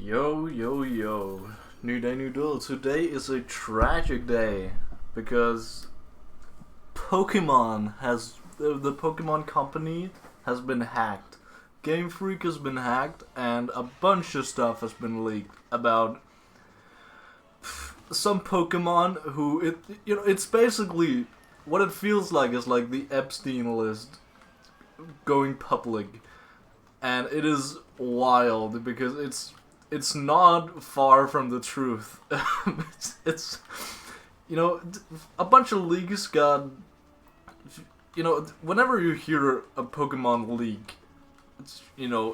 Yo, yo, yo. New day, new duel. Today is a tragic day because Pokemon has. The Pokemon company has been hacked. Game Freak has been hacked, and a bunch of stuff has been leaked about some Pokemon who. It's basically. What it feels like is like the Epstein list going public. And it is wild because it's not far from the truth. it's a bunch of leaks got whenever you hear a Pokemon leak,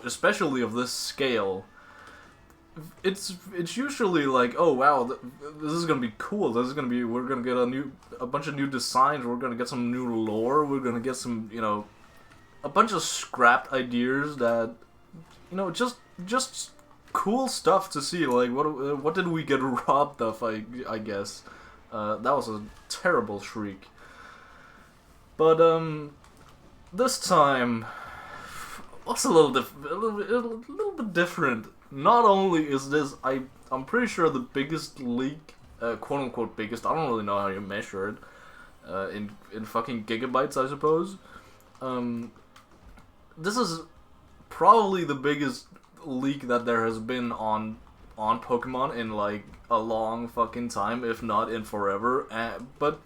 especially of this scale, it's usually like, oh wow, this is gonna be cool. We're gonna get a bunch of new designs. We're gonna get some new lore. We're gonna get some a bunch of scrapped ideas that just cool stuff to see. Like what did we get robbed of? I guess that was a terrible shriek. But this time was a little bit different. Not only is this I'm pretty sure the biggest leak, quote unquote biggest. I don't really know how you measure it in fucking gigabytes, I suppose. This is probably the biggest leak that there has been on Pokemon in like a long fucking time, if not in forever. But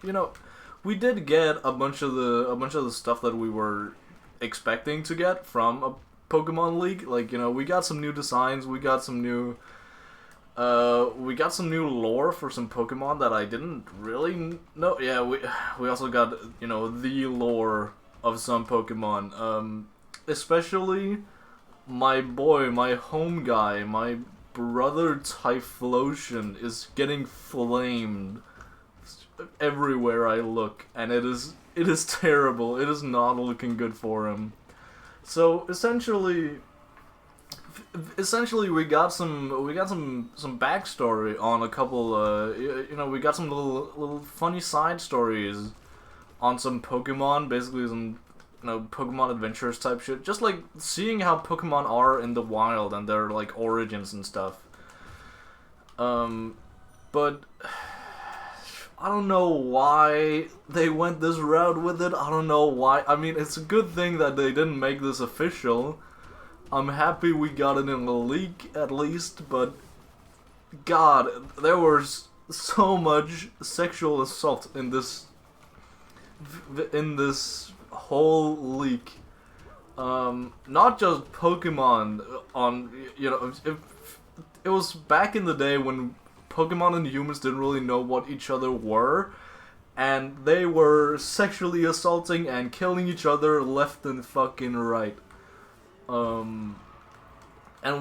we did get a bunch of the stuff that we were expecting to get from a Pokemon leak. Like we got some new designs, we got some new lore for some Pokemon that I didn't really know. Yeah, we also got the lore of some Pokemon. Especially my boy, my home guy, my brother Typhlosion is getting flamed everywhere I look, and it is terrible. It is not looking good for him. So essentially we got some backstory on a couple. We got some little funny side stories on some Pokemon, basically some Pokemon adventures type shit. Just like seeing how Pokemon are in the wild and their like origins and stuff. But I don't know why they went this route with it. I don't know why. I mean, it's a good thing that they didn't make this official. I'm happy we got it in the leak at least, but God, there was so much sexual assault in this whole leak. Not just Pokemon on, it was back in the day when Pokemon and humans didn't really know what each other were, and they were sexually assaulting and killing each other left and fucking right. And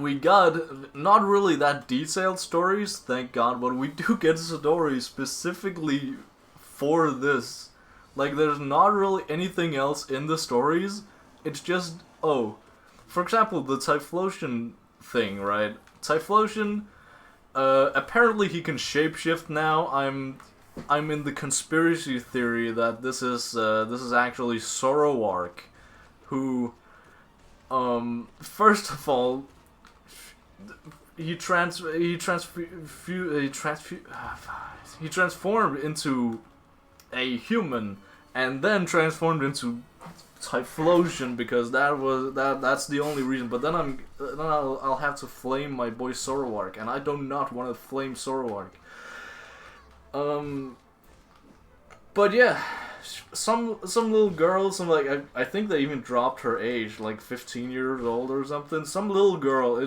we got not really that detailed stories, thank God, but we do get stories specifically for this. Like, there's not really anything else in the stories. It's just, for example, the Typhlosion thing, right? Typhlosion, apparently he can shapeshift now. I'm in the conspiracy theory that this is actually Zoroark, who, first of all, he transformed into a human, and then transformed into Typhlosion because that's the only reason. But then I'll have to flame my boy Zoroark, and I do not want to flame Zoroark. But yeah, some little girl, I think they even dropped her age, like 15 years old or something. Some little girl,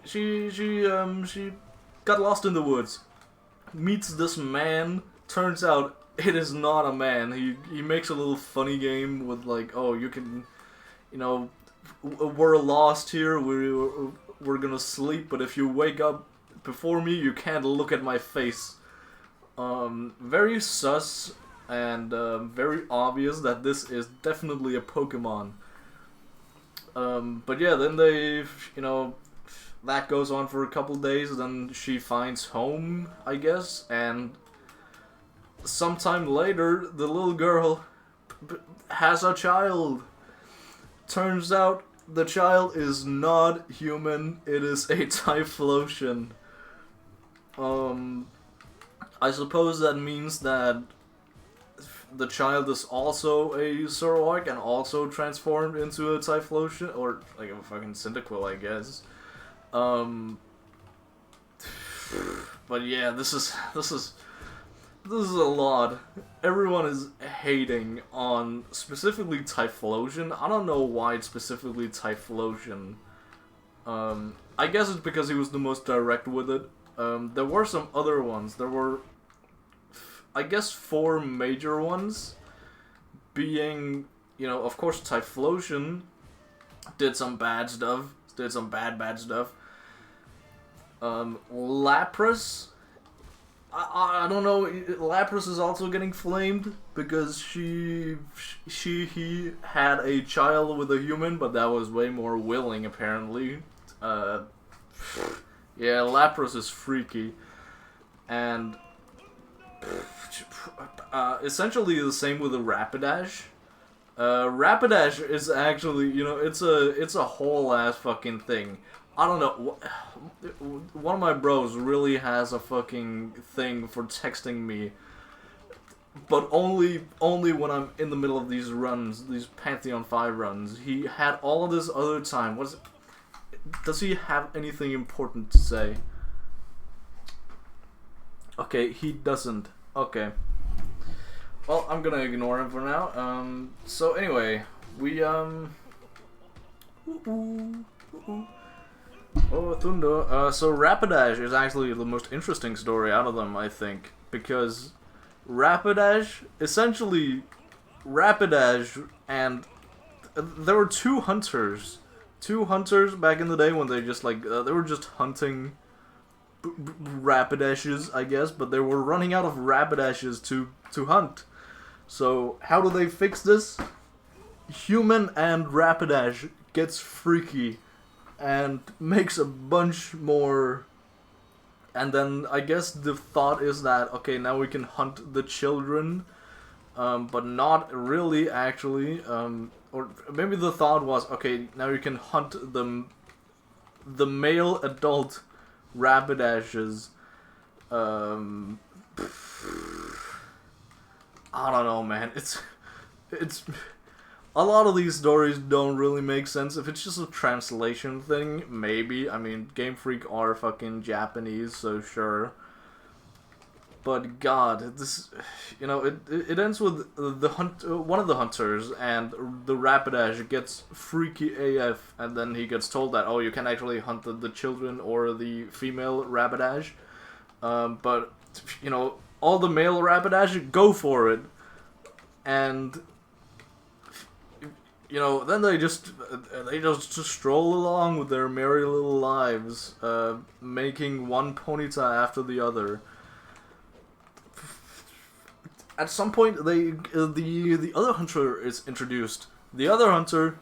she got lost in the woods, meets this man. Turns out it is not a man. He makes a little funny game with like, oh, you can, we're lost here. We're gonna sleep, but if you wake up before me, you can't look at my face. Very sus and very obvious that this is definitely a Pokemon. But yeah, then they, that goes on for a couple days. Then she finds home, I guess, and sometime later, the little girl has a child. Turns out the child is not human. It is a Typhlosion. I suppose that means that the child is also a Zoroark and also transformed into a Typhlosion, or like a fucking Cyndaquil, I guess. But yeah, this is a lot. Everyone is hating on specifically Typhlosion. I don't know why it's specifically Typhlosion. I guess it's because he was the most direct with it. There were some other ones. There were, I guess, 4 major ones. Being, of course, Typhlosion did some bad stuff. Did some bad stuff. Lapras, I don't know. Lapras is also getting flamed because he had a child with a human, but that was way more willing apparently. Yeah, Lapras is freaky, and essentially the same with the Rapidash. Rapidash is actually, it's a whole ass fucking thing. I don't know. One of my bros really has a fucking thing for texting me, but only when I'm in the middle of these runs, these Pantheon 5 runs. He had all of this other time. Does he have anything important to say? Okay, he doesn't. Okay. Well, I'm gonna ignore him for now. So anyway, we Oh, Thunder. So Rapidash is actually the most interesting story out of them, I think, because Rapidash, essentially, Rapidash, and there were 2 hunters back in the day when they just they were just hunting Rapidashes, I guess, but they were running out of Rapidashes to hunt. So how do they fix this? Human and Rapidash gets freaky and makes a bunch more, and then I guess the thought is that, okay, now we can hunt the children, but not really actually, or maybe the thought was, okay, now you can hunt the male adult Rapidashes. I don't know, man, it's a lot of these stories don't really make sense. If it's just a translation thing, maybe. I mean, Game Freak are fucking Japanese, so sure. But God, this, it ends with one of the hunters, and the Rapidash gets freaky AF, and then he gets told that, oh, you can actually hunt the children or the female Rapidash. But all the male Rapidash go for it, and then they just stroll along with their merry little lives, making one Ponyta after the other. At some point, the other hunter is introduced. The other hunter,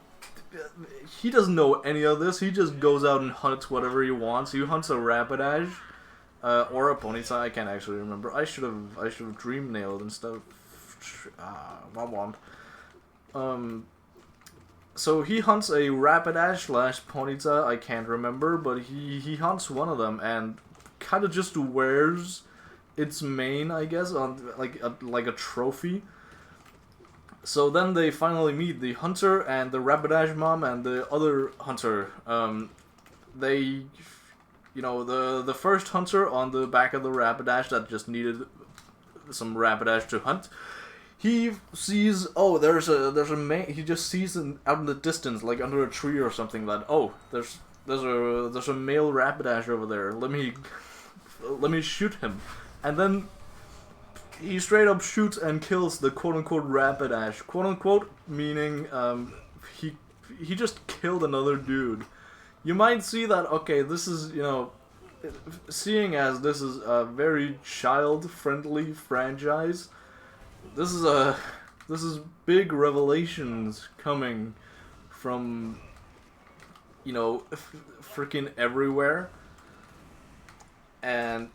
he doesn't know any of this. He just goes out and hunts whatever he wants. He hunts a Rapidash, or a Ponyta. I can't actually remember. I should have dream nailed and stuff. So he hunts a Rapidash / Ponyta, I can't remember, but he hunts one of them and kind of just wears its mane, I guess, on like a trophy. So then they finally meet, the hunter and the Rapidash mom and the other hunter. They, the first hunter on the back of the Rapidash that just needed some Rapidash to hunt. He sees, oh, there's a male. He just sees out in the distance, like under a tree or something, that, oh, there's a male Rapidash over there. Let me shoot him, and then he straight up shoots and kills the quote unquote Rapidash. Quote unquote meaning he just killed another dude. You might see that, okay, this is, seeing as this is a very child friendly franchise. This is big revelations coming from, freaking everywhere. And,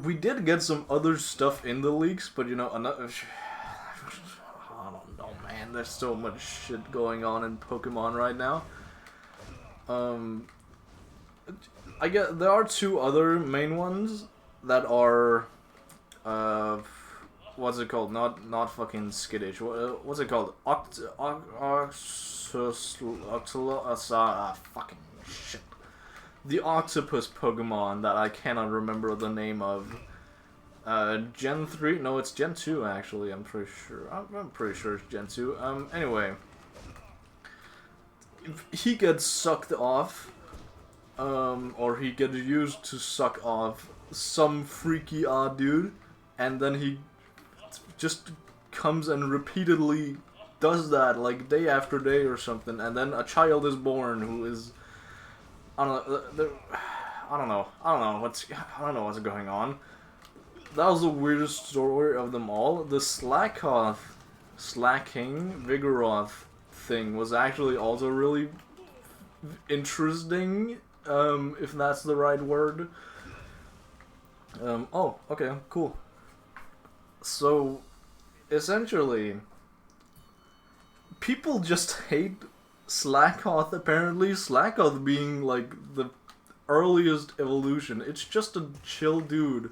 we did get some other stuff in the leaks, but, another, I don't know, man, there's so much shit going on in Pokemon right now. Um, I get there are two other main ones that are, what's it called? Not fucking skittish. What's it called? Fucking shit. The octopus Pokemon that I cannot remember the name of. Gen 3? No, it's Gen 2 actually, I'm pretty sure. I'm pretty sure it's Gen 2. Anyway. He gets sucked off, or he gets used to suck off some freaky odd dude, and then he just comes and repeatedly does that, like, day after day or something, and then a child is born who is, I don't know what's going on. That was the weirdest story of them all. The slacking Vigoroth thing was actually also really interesting, if that's the right word. Oh, okay, cool. So, essentially, people just hate Slackoth, apparently. Slackoth being, like, the earliest evolution. It's just a chill dude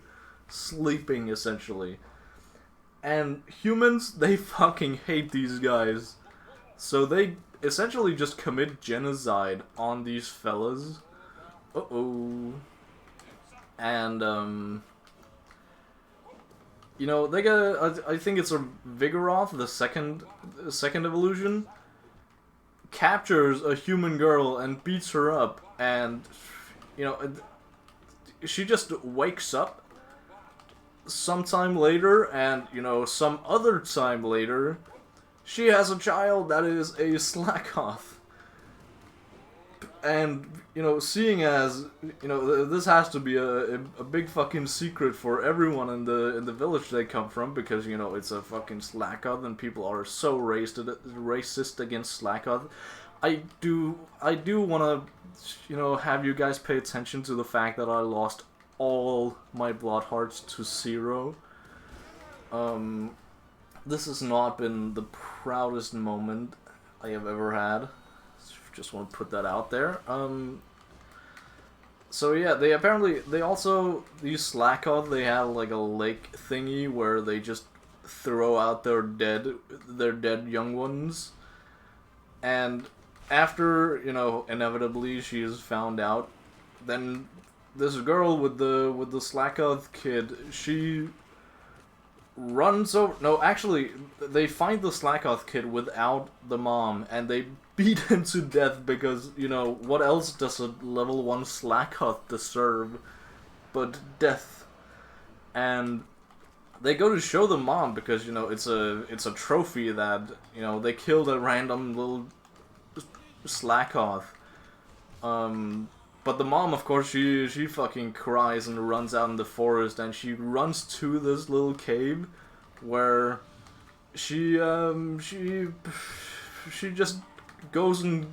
sleeping, essentially. And humans, they fucking hate these guys. So they essentially just commit genocide on these fellas. Uh-oh. And, you know, they get, I think it's a Vigoroth, the second evolution, captures a human girl and beats her up, and, you know, she just wakes up sometime later, and, you know, some other time later, she has a child that is a Slackoth. And, you know, seeing as, you know, this has to be a big fucking secret for everyone in the village they come from, because, you know, it's a fucking Slackoth and people are so racist against Slackoth. I do want to, you know, have you guys pay attention to the fact that I lost all my blood hearts to 0. This has not been the proudest moment I have ever had. Just want to put that out there. So yeah, these Slackoth, they have like a lake thingy where they just throw out their dead young ones. And after, you know, inevitably she is found out, then this girl with the Slackoth kid, she runs over. No, actually, they find the Slackoth kid without the mom, and they beat him to death because, you know, what else does a level 1 Slackoth deserve but death? And they go to show the mom because, you know, it's a trophy that, you know, they killed a random little Slackoth. But the mom, of course, she fucking cries and runs out in the forest, and she runs to this little cave where she just goes and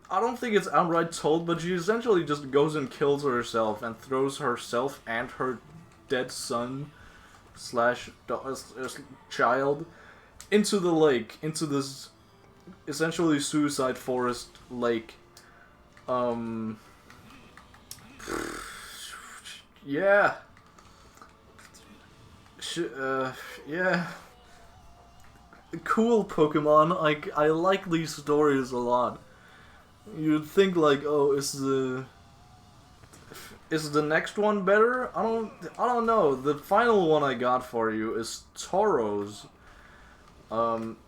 I don't think it's outright told, but she essentially just goes and kills herself and throws herself and her dead son / child into the lake, into this essentially suicide forest lake. Yeah. Yeah. Cool Pokemon. I like these stories a lot. You'd think like, oh, is the next one better? I don't know. The final one I got for you is Tauros,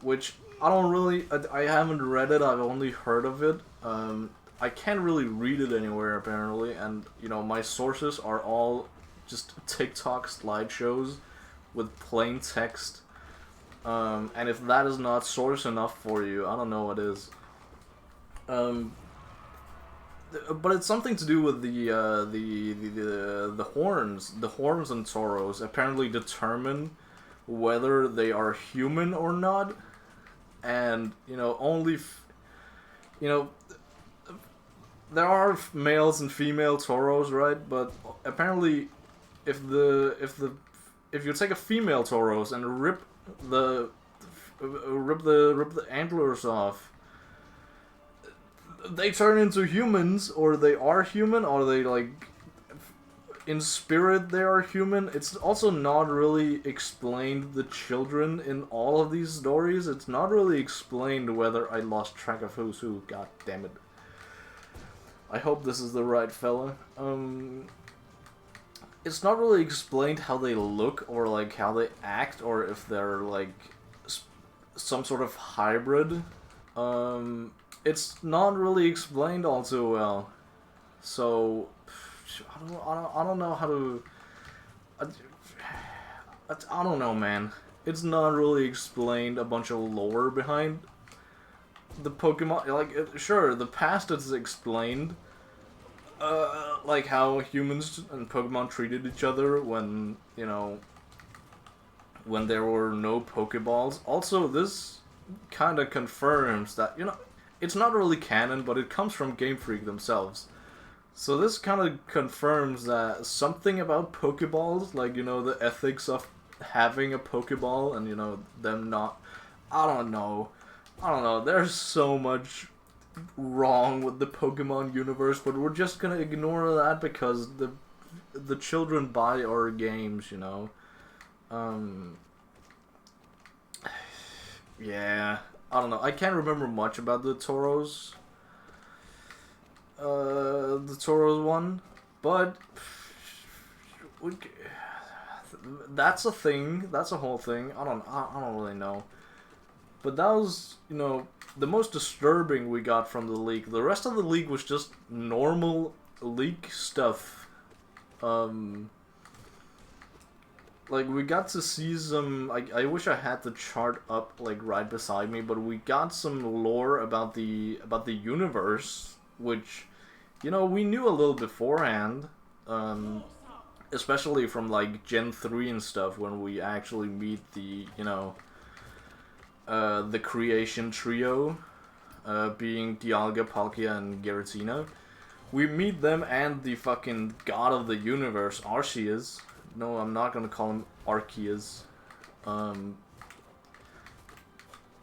which I haven't read it. I've only heard of it. I can't really read it anywhere apparently, and you know, my sources are all just TikTok slideshows with plain text. And if that is not source enough for you, I don't know what is. But it's something to do with the horns. The horns in Tauros apparently determine whether they are human or not, and you know, there are males and female Tauros, right? But apparently, if you take a female Tauros and rip the antlers off, they turn into humans, or they are human, or they like in spirit they are human. It's also not really explained, the children in all of these stories. It's not really explained whether I lost track of who's who. God damn it. I hope this is the right fella. It's not really explained how they look, or like how they act, or if they're like some sort of hybrid. It's not really explained all too well. So I don't know how to. I don't know, man. It's not really explained a bunch of lore behind the Pokemon. Like, sure, the past is explained. Like how humans and Pokemon treated each other when, you know, when there were no Pokeballs. Also, this kind of confirms that, you know, it's not really canon, but it comes from Game Freak themselves. So this kind of confirms that something about Pokeballs, like, you know, the ethics of having a Pokeball and, you know, them not... I don't know. There's so much wrong with the Pokemon universe, but we're just gonna ignore that because the children buy our games, you know. Yeah, I don't know. I can't remember much about the Tauros. The Tauros one, but that's a thing. That's a whole thing. I don't really know. But that was, you know, the most disturbing we got from the leak. The rest of the leak was just normal leak stuff. Like, we got to see some... I wish I had the chart up, like, right beside me, but we got some lore about the universe, which, you know, we knew a little beforehand. Especially from, like, Gen 3 and stuff, when we actually meet the, you know... the creation trio, being Dialga, Palkia, and Giratina. We meet them and the fucking god of the universe, Arceus. No, I'm not gonna call him Arceus.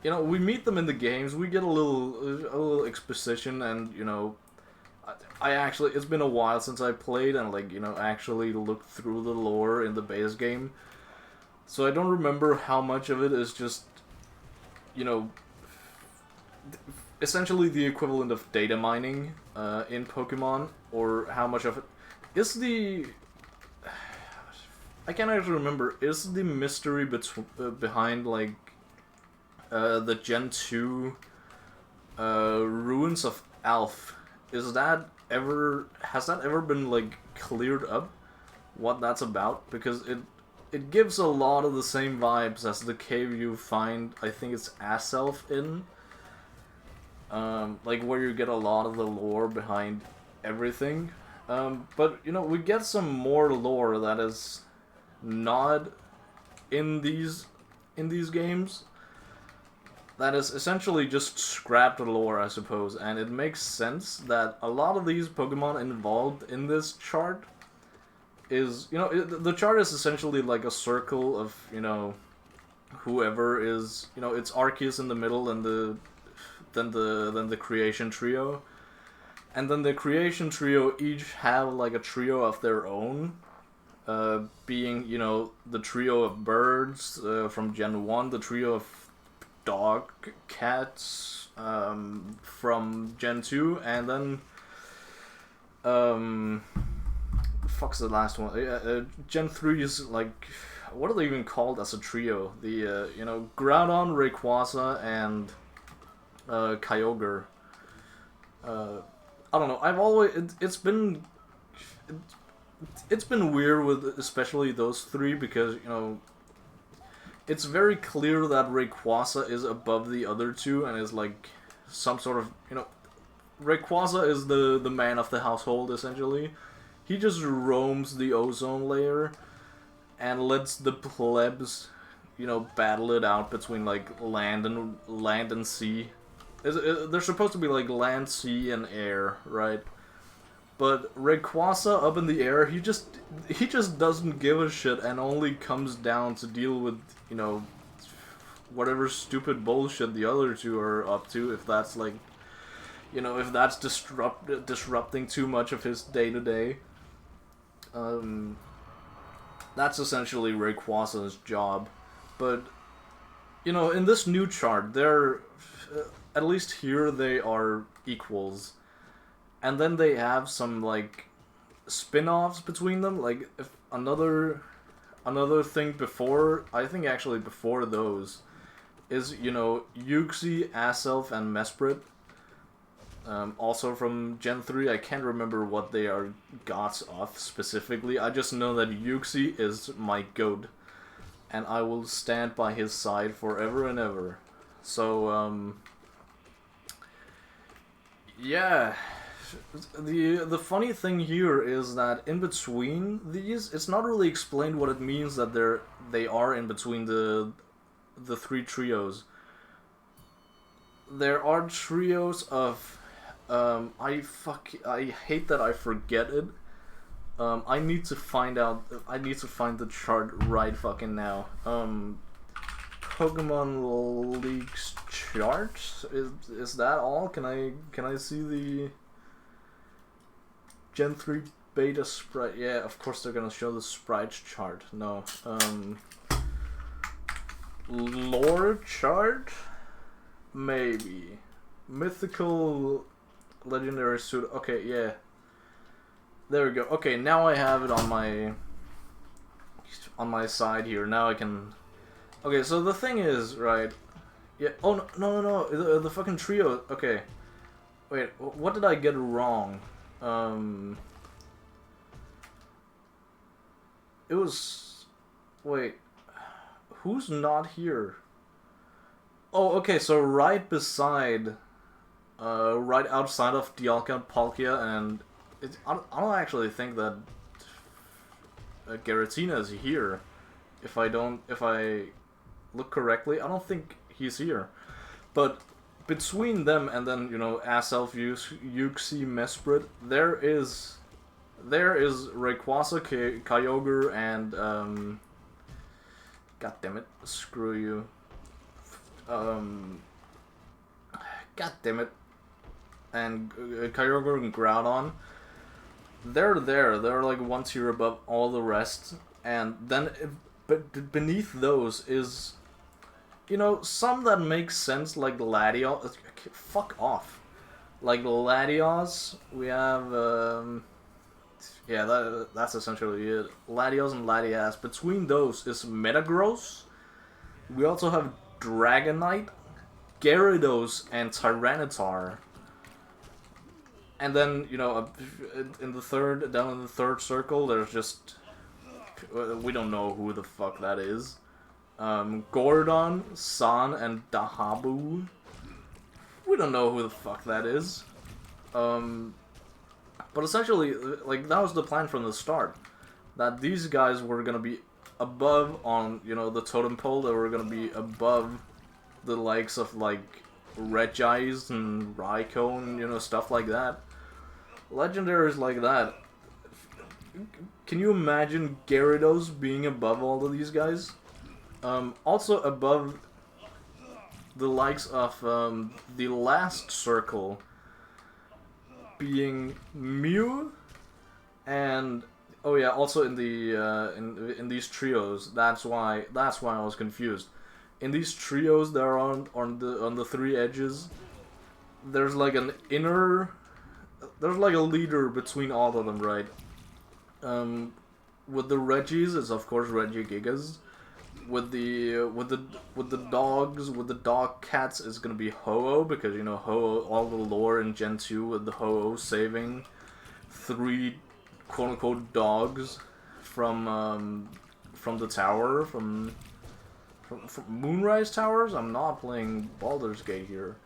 You know, we meet them in the games, we get a little exposition, and, you know, I actually, it's been a while since I played and, like, you know, actually looked through the lore in the base game. So I don't remember how much of it is just, you know, essentially the equivalent of data mining in Pokemon, or how much of it is the... I can't actually remember. Is the mystery behind, like, the Gen 2 Ruins of Alph, has that ever been, like, cleared up? What that's about? Because it gives a lot of the same vibes as the cave you find, I think it's Aself in. Like, where you get a lot of the lore behind everything. But, you know, we get some more lore that is not in these games. That is essentially just scrapped lore, I suppose. And it makes sense that a lot of these Pokemon involved in this chart is, you know, the chart is essentially like a circle of, you know, whoever is, you know, it's Arceus in the middle, and then the creation trio, and then the creation trio each have like a trio of their own, being, you know, the trio of birds from Gen 1, the trio of dog cats from Gen 2, and then fuck's the last one? Gen 3 is like, what are they even called as a trio? The you know, Groudon, Rayquaza, and Kyogre. I don't know. I've always it's been weird with especially those three, because, you know, it's very clear that Rayquaza is above the other two and is like some sort of, you know, Rayquaza is the man of the household, essentially. He just roams the ozone layer and lets the plebs, you know, battle it out between, like, land and sea. They're supposed to be like land, sea, and air, right? But Rayquaza up in the air, he just doesn't give a shit and only comes down to deal with, you know, whatever stupid bullshit the other two are up to, if that's, like, you know, if that's disrupting too much of his day-to-day. That's essentially Rayquaza's job. But, you know, in this new chart, they're, at least here they are equals. And then they have some, like, spin-offs between them, like, if another thing before, I think actually before those, is, you know, Uxie, Aself, and Mesprit. Also from Gen 3, I can't remember what they are gods of specifically. I just know that Uxie is my goat, and I will stand by his side forever and ever. So, yeah. The funny thing here is that in between these, it's not really explained what it means that they are in between the three trios. There are trios of I hate that I forget it. I need to find the chart right fucking now. Pokemon League's chart? Is that all? Can I see the Gen 3 beta sprite? Yeah, of course they're gonna show the sprites chart. No. Lore chart? Maybe. Mythical legendary suit. Okay, yeah. There we go. Okay, now I have it on my side here. Now I can. Okay, so the thing is, right? Yeah. Oh no. The fucking trio. Okay. Wait. What did I get wrong? It was. Wait. Who's not here? Oh, okay. So right beside. Right outside of Dialga, Palkia, and I don't actually think that Giratina is here. If I look correctly, I don't think he's here. But between them and then, you know, Aself, Uxie, Mesprit, there is Rayquaza, Kyogre, and God damn it, screw you. God damn it. And Kyogre and Groudon, they're there. They're like one tier above all the rest. And then, but beneath those is, you know, some that make sense, like Latios. Fuck off. Like Latios, we have, yeah, that's essentially it. Latios and Latias. Between those is Metagross. We also have Dragonite, Gyarados, and Tyranitar. And then, you know, down in the third circle, there's just, we don't know who the fuck that is. Gordon, San, and Dahabu. We don't know who the fuck that is. But essentially, like, that was the plan from the start. That these guys were gonna be above on, you know, the totem pole. They were gonna be above the likes of, like, Regice and Raikou, you know, stuff like that. Legendaries like that. Can you imagine Gyarados being above all of these guys? Also above the likes of the last circle being Mew, and oh yeah, also in the in these trios. That's why I was confused. In these trios, there are on the three edges. There's like an inner. There's like a leader between all of them, right? With the Regis, it's of course Regigigas. With the dogs, with the dog cats, it's gonna be Ho-Oh, because, you know, Ho-Oh, all the lore in Gen 2 with the Ho-Oh saving 3 quote-unquote dogs from the tower, from Moonrise Towers. I'm not playing Baldur's Gate here.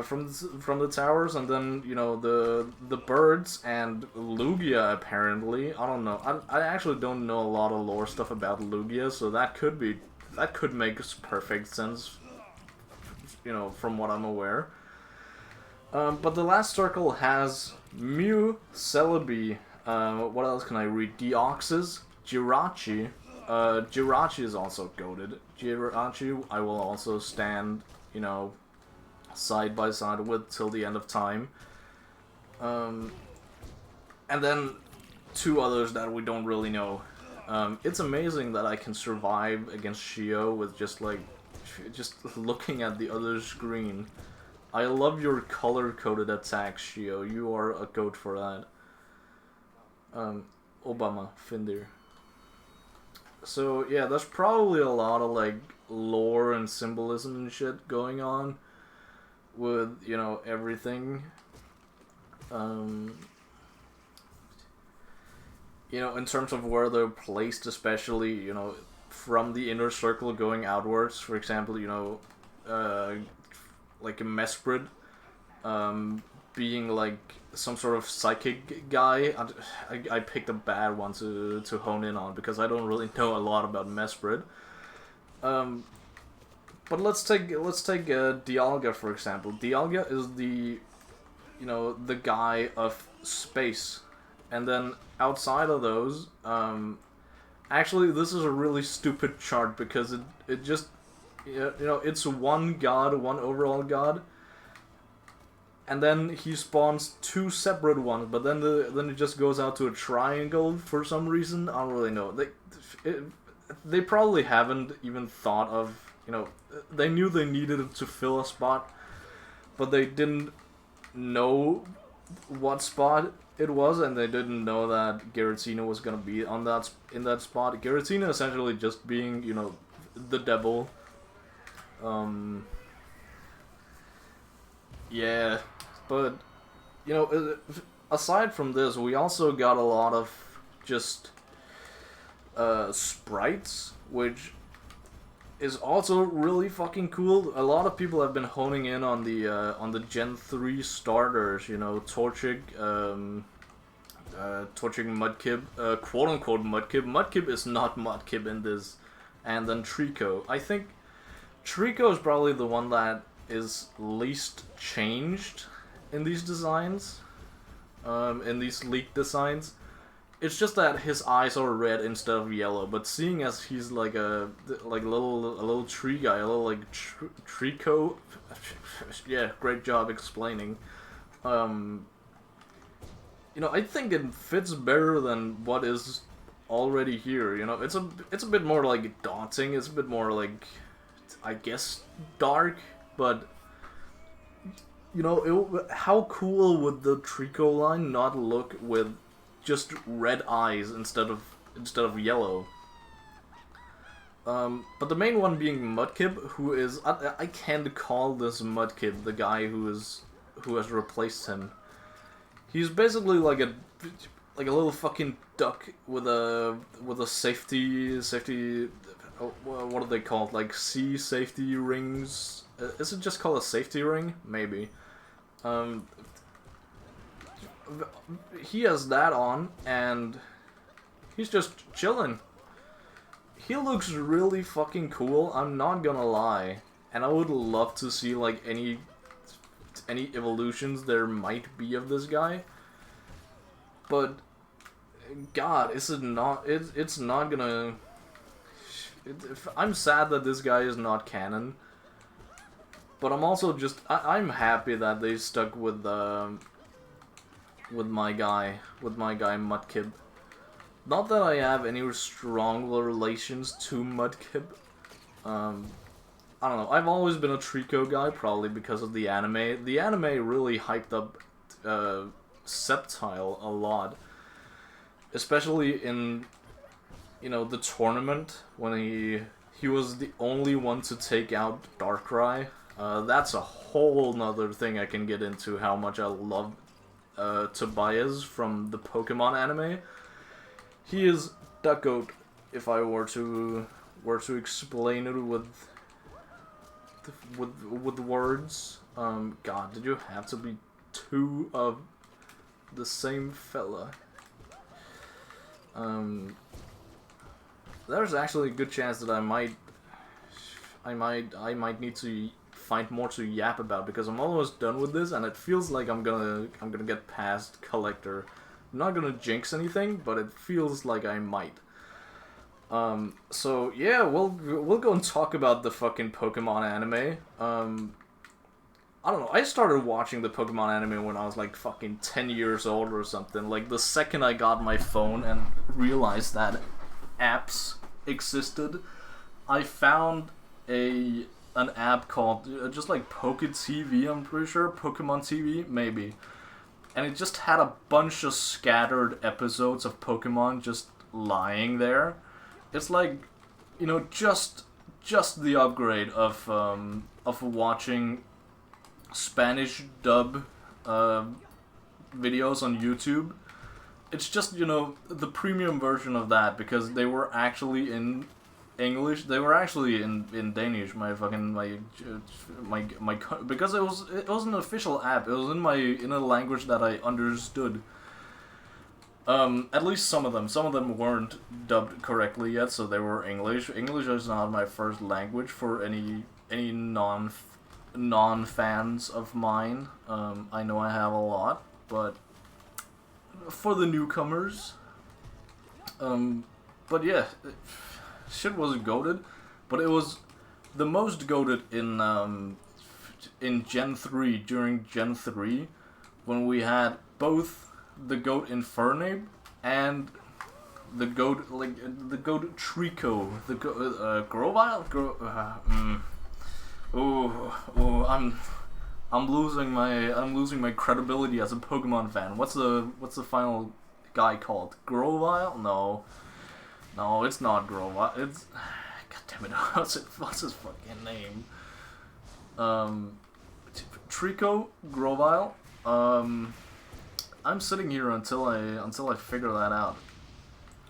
From the towers, and then, you know, the birds and Lugia, apparently. I don't know. I actually don't know a lot of lore stuff about Lugia, so that could make perfect sense, you know, from what I'm aware. But the last circle has Mew, Celebi, what else can I read? Deoxys, Jirachi. Jirachi is also goated. Jirachi, I will also stand, you know, side by side with till the end of time. And then 2 others that we don't really know. It's amazing that I can survive against Shio with just looking at the other screen. I love your color-coded attacks, Shio. You are a goat for that. Obama, Findir. So yeah, there's probably a lot of like lore and symbolism and shit going on with, you know, everything. You know, in terms of where they're placed, especially, you know, from the inner circle going outwards. For example, you know, like a Mesprit, being like some sort of psychic guy. I picked a bad one to hone in on because I don't really know a lot about Mesprit. But let's take Dialga for example. Dialga is the, you know, the guy of space, and then outside of those, actually this is a really stupid chart because it just, you know, it's one god, one overall god, and then he spawns 2 separate ones, but then it just goes out to a triangle for some reason. I don't really know. They probably haven't even thought of, you know, they knew they needed it to fill a spot, but they didn't know what spot it was, and they didn't know that Giratina was gonna be on in that spot. Giratina essentially just being, you know, the devil. Yeah, but, you know, aside from this, we also got a lot of just sprites, which is also really fucking cool. A lot of people have been honing in on the Gen 3 starters, you know, Torchic, Torchic Mudkip, quote-unquote Mudkip. Mudkip is not Mudkip in this, and then Trico. I think Trico is probably the one that is least changed in these designs, in these leaked designs. It's just that his eyes are red instead of yellow, but seeing as he's like a little tree guy, a little like Trico, yeah, great job explaining. You know, I think it fits better than what is already here. You know, it's a bit more like daunting. It's a bit more like, I guess, dark, but you know, how cool would the Trico line not look with just red eyes instead of yellow? But the main one being Mudkip, who is, I can't call this Mudkip the guy who has replaced him. He's basically like a little fucking duck with a safety what are they called, like sea safety rings? Is it just called a safety ring? Maybe. He has that on, and he's just chilling. He looks really fucking cool, I'm not gonna lie. And I would love to see like any evolutions there might be of this guy. But God, it's not gonna. I'm sad that this guy is not canon. But I'm also just I'm happy that they stuck with my guy Mudkip. Not that I have any strong relations to Mudkip. I don't know. I've always been a Trico guy, probably because of the anime. The anime really hyped up Sceptile a lot, especially in, you know, the tournament when he was the only one to take out Darkrai. That's a whole nother thing I can get into, how much I love Tobias from the Pokemon anime. He is the GOAT, if I were to explain it with words. God, did you have to be 2 of the same fella? There's actually a good chance that I might need to find more to yap about, because I'm almost done with this and it feels like I'm gonna get past Collector. I'm not gonna jinx anything, but it feels like I might. So yeah, we'll go and talk about the fucking Pokemon anime. I don't know, I started watching the Pokemon anime when I was like fucking 10 years old or something. Like the second I got my phone and realized that apps existed, I found an app called just like Poke TV, I'm pretty sure, Pokemon TV, maybe. And it just had a bunch of scattered episodes of Pokemon just lying there. It's like, you know, just the upgrade of watching Spanish dub videos on YouTube. It's just, you know, the premium version of that, because they were actually in English. They were actually in Danish. Because it was an official app. It was in a language that I understood. At least some of them. Some of them weren't dubbed correctly yet, so they were English. English is not my first language for any non-fans of mine. I know I have a lot, but for the newcomers, but yeah, shit was goated, but it was the most goated in Gen 3, during Gen 3, when we had both the goat Infernape and the goat, the goat Trico, the goat Grovyle. I'm losing my credibility as a Pokemon fan. What's the final guy called? Grovyle? No, it's not Grovyle. It's, god damn it, what's his fucking name? Trico, Grovyle. I'm sitting here until I figure that out.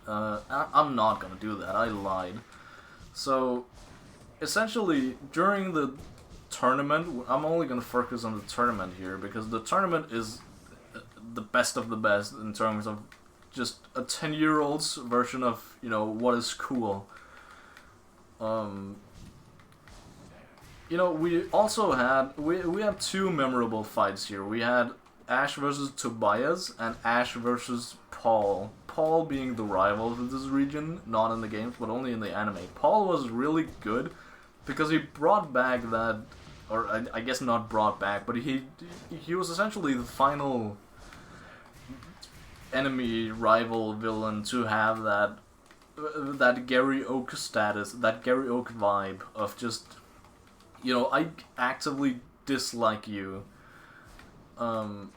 I'm not gonna do that. I lied. So, essentially, during the tournament, I'm only gonna focus on the tournament here, because the tournament is the best of the best in terms of just a 10-year-old's version of, you know, what is cool. You know, we also had we had two memorable fights here. We had Ash versus Tobias and Ash versus Paul. Paul being the rival of this region, not in the games, but only in the anime. Paul was really good because he brought back that, or I guess not brought back, but he was essentially the final enemy, rival, villain to have that Gary Oak status, that Gary Oak vibe of just, you know, I actively dislike you. And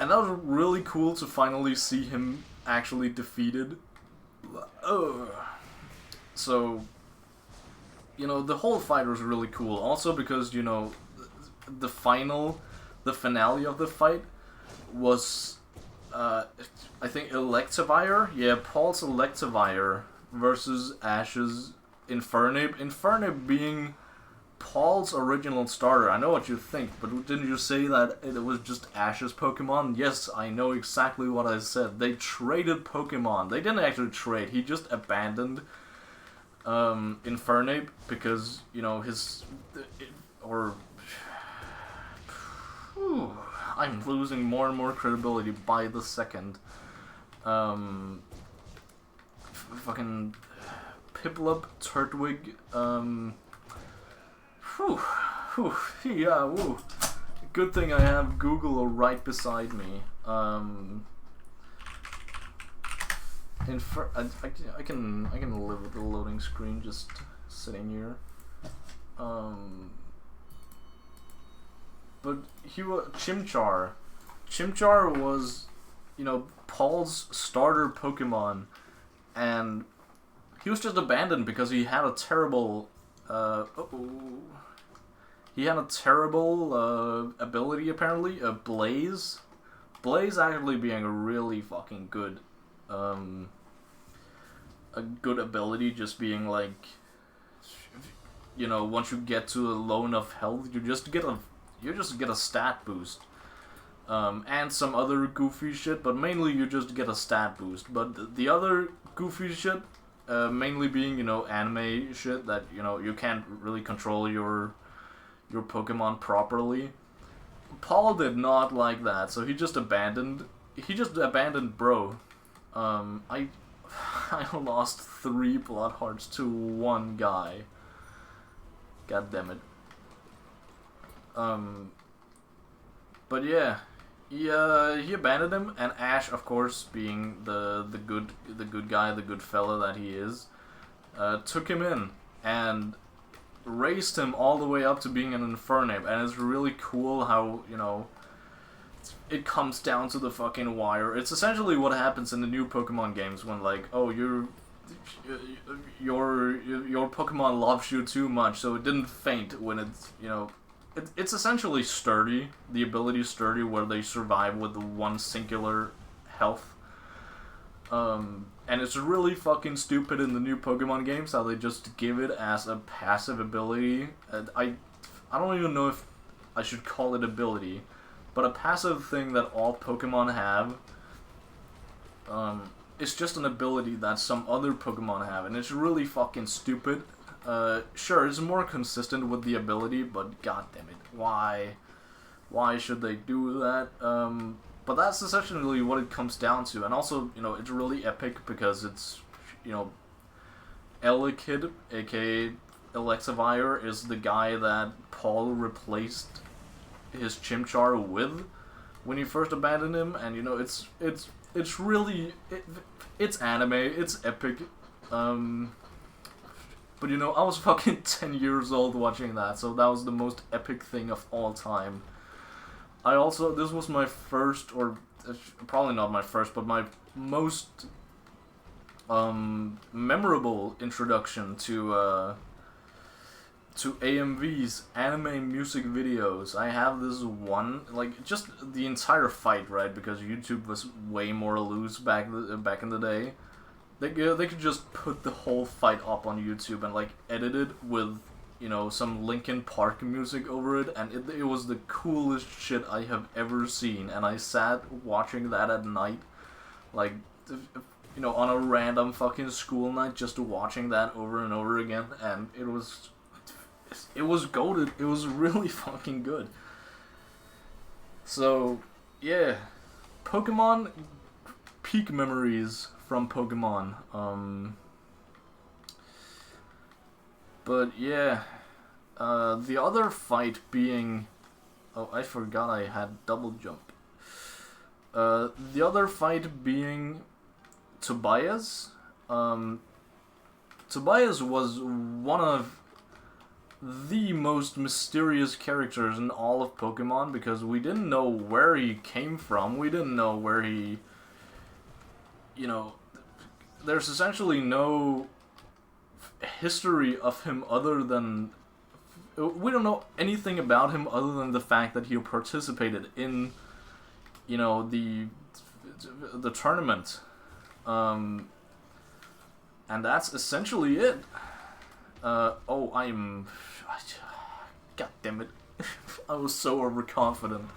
that was really cool to finally see him actually defeated. So, you know, the whole fight was really cool. Also because, you know, the finale of the fight was, I think Electivire? Yeah, Paul's Electivire versus Ash's Infernape. Infernape being Paul's original starter. I know what you think, but didn't you say that it was just Ash's Pokemon? Yes, I know exactly what I said. They traded Pokemon. They didn't actually trade. He just abandoned Infernape because, you know, I'm losing more and more credibility by the second. Fucking Piplup, Turtwig, yeah, woo. Good thing I have Google right beside me. I can live with the loading screen just sitting here. But Chimchar. Chimchar was, you know, Paul's starter Pokemon, and he was just abandoned because he had a terrible ability, apparently, Blaze. Blaze actually being a really fucking good, a good ability, just being like, you know, once you get to a low enough health, you just get a stat boost. And some other goofy shit, but mainly you just get a stat boost. But the other goofy shit, mainly being, you know, anime shit that, you know, you can't really control your Pokemon properly. Paul did not like that, so he just abandoned bro. I lost 3 blood hearts to one guy. God damn it. Um, but yeah, he abandoned him, and Ash, of course, being the good guy, the good fella that he is, took him in and raised him all the way up to being an Infernape. And it's really cool how, you know, it comes down to the fucking wire. It's essentially what happens in the new Pokemon games when, like, oh, your Pokemon loves you too much, so it didn't faint when it's, you know, it's essentially sturdy. The ability is sturdy, where they survive with the one singular health. And it's really fucking stupid in the new Pokemon games how they just give it as a passive ability. I don't even know if I should call it ability, but a passive thing that all Pokemon have. It's just an ability that some other Pokemon have, and it's really fucking stupid. Sure, it's more consistent with the ability, but god damn it, why? Why should they do that? But that's essentially what it comes down to, and also, you know, it's really epic because it's, you know, Elekid, aka Electivire, is the guy that Paul replaced his Chimchar with when he first abandoned him, and you know, it's really, it's anime, it's epic. But you know, I was fucking 10 years old watching that, so that was the most epic thing of all time. This was my first, or probably not my first, but my most memorable introduction to AMVs, anime music videos. I have this one, like, just the entire fight, right? Because YouTube was way more loose back in the day. They could just put the whole fight up on YouTube and, like, edit it with, you know, some Linkin Park music over it, and it was the coolest shit I have ever seen. And I sat watching that at night, like, you know, on a random fucking school night, just watching that over and over again, and it was goated. It was really fucking good. So, yeah, Pokemon, peak memories from Pokemon. But yeah, the other fight being, oh, I forgot I had double jump. The other fight being Tobias. Tobias was one of the most mysterious characters in all of Pokemon, because we didn't know where he came from. We didn't know where he, you know, there's essentially no history of him other than, we don't know anything about him other than the fact that he participated in, you know, the tournament, and that's essentially it. God damn it, I was so overconfident.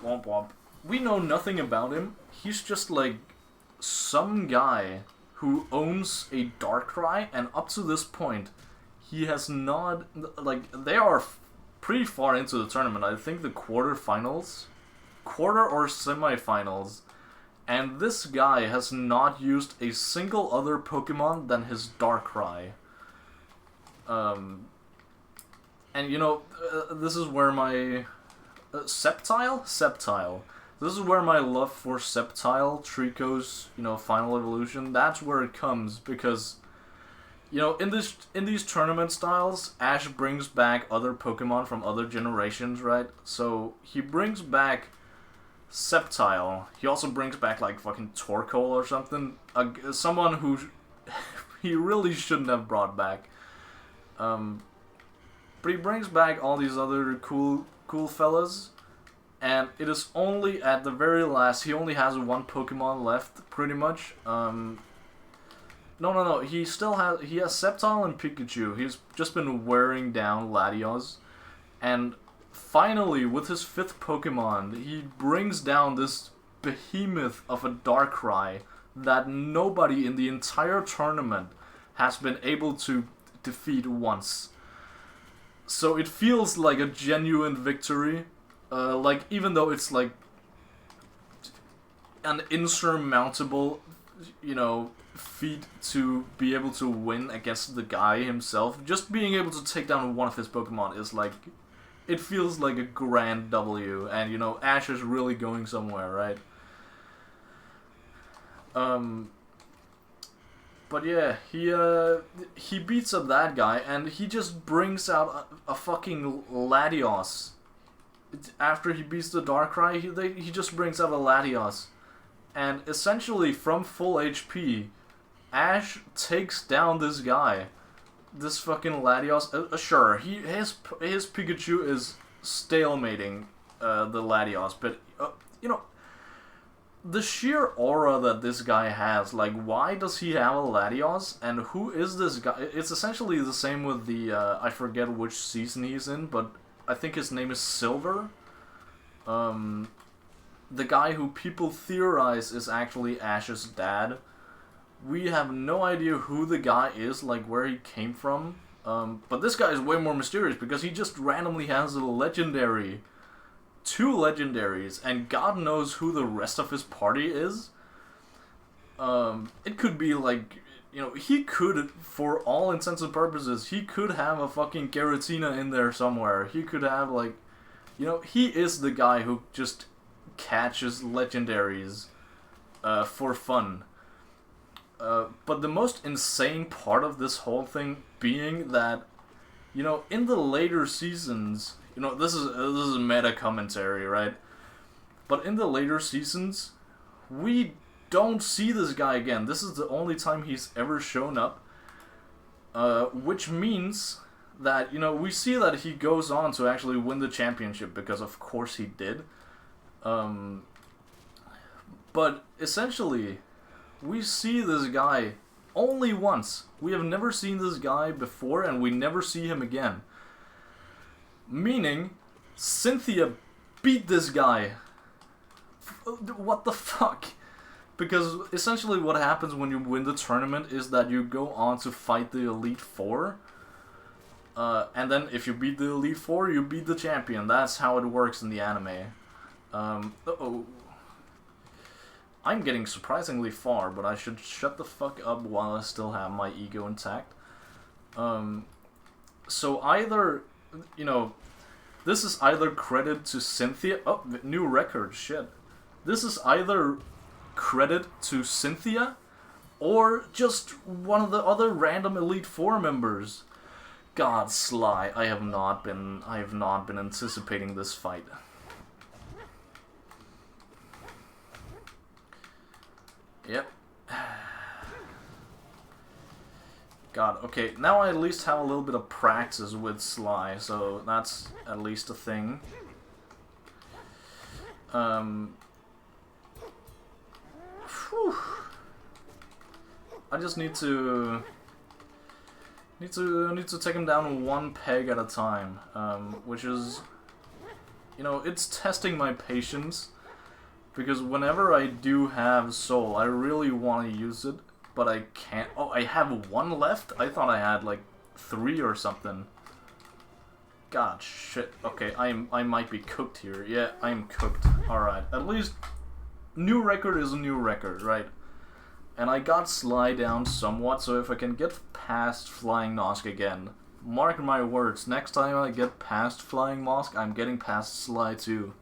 Womp womp. We know nothing about him. He's just like some guy who owns a Darkrai, and up to this point, he has not, like, they are pretty far into the tournament. I think the quarter or semifinals, and this guy has not used a single other Pokemon than his Darkrai. And you know, this is where my Sceptile. This is where my love for Sceptile, Trico's, you know, final evolution, that's where it comes, because, you know, in these tournament styles, Ash brings back other Pokemon from other generations, right? So he brings back Sceptile. He also brings back, like, fucking Torkoal or something, someone who he really shouldn't have brought back. But he brings back all these other cool fellas. And it is only at the very last, he only has one Pokemon left, pretty much. No, he has Sceptile and Pikachu. He's just been wearing down Latios. And finally, with his 5th Pokemon, he brings down this behemoth of a Darkrai that nobody in the entire tournament has been able to defeat once. So it feels like a genuine victory. Like, even though it's like an insurmountable you know, feat to be able to win against the guy himself. Just being able to take down one of his Pokemon is like, it feels like a grand W, and you know, Ash is really going somewhere, right? But yeah, he beats up that guy, and he just brings out a fucking Latios. After he beats the Darkrai, he just brings out a Latios. And essentially, from full HP, Ash takes down this guy. This fucking Latios. Sure, his Pikachu is stalemating the Latios, but, you know, the sheer aura that this guy has, like, why does he have a Latios, and who is this guy? It's essentially the same with the, I forget which season he's in, but I think his name is Silver. The guy who people theorize is actually Ash's dad. We have no idea who the guy is, like, where he came from. But this guy is way more mysterious, because he just randomly has a legendary. 2 legendaries, and God knows who the rest of his party is. It could be like, you know, he could, for all intents and purposes, he could have a fucking Giratina in there somewhere. He could have, like, you know, he is the guy who just catches legendaries for fun. But the most insane part of this whole thing being that, you know, in the later seasons, you know, this is meta commentary, right? But in the later seasons, we don't see this guy again. This is the only time he's ever shown up. Which means that, you know, we see that he goes on to actually win the championship, because of course he did. But essentially, we see this guy only once. We have never seen this guy before, and we never see him again. Meaning, Cynthia beat this guy. What the fuck? Because essentially what happens when you win the tournament is that you go on to fight the Elite Four. And then if you beat the Elite Four, you beat the champion. That's how it works in the anime. Uh-oh. I'm getting surprisingly far, but I should shut the fuck up while I still have my ego intact. So either, you know, this is either credit to Cynthia. Oh, new record, shit. This is either credit to Cynthia, or just one of the other random Elite Four members. God, Sly, I have not been anticipating this fight. Yep. God, okay, now I at least have a little bit of practice with Sly, so that's at least a thing. Whew. I just need to take him down one peg at a time, which is, you know, it's testing my patience, because whenever I do have Soul, I really want to use it, but I can't. Oh, I have 1 left? I thought I had like 3 or something. God, shit. Okay, I might be cooked here. Yeah, I am cooked. Alright, at least new record is a new record, right? And I got Sly down somewhat, so if I can get past Flying Nosk again, mark my words, next time I get past Flying Nosk, I'm getting past Sly too.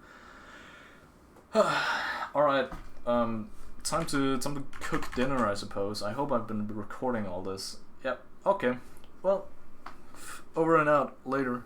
Alright, time to cook dinner, I suppose. I hope I've been recording all this. Yep, okay. Well, over and out. Later.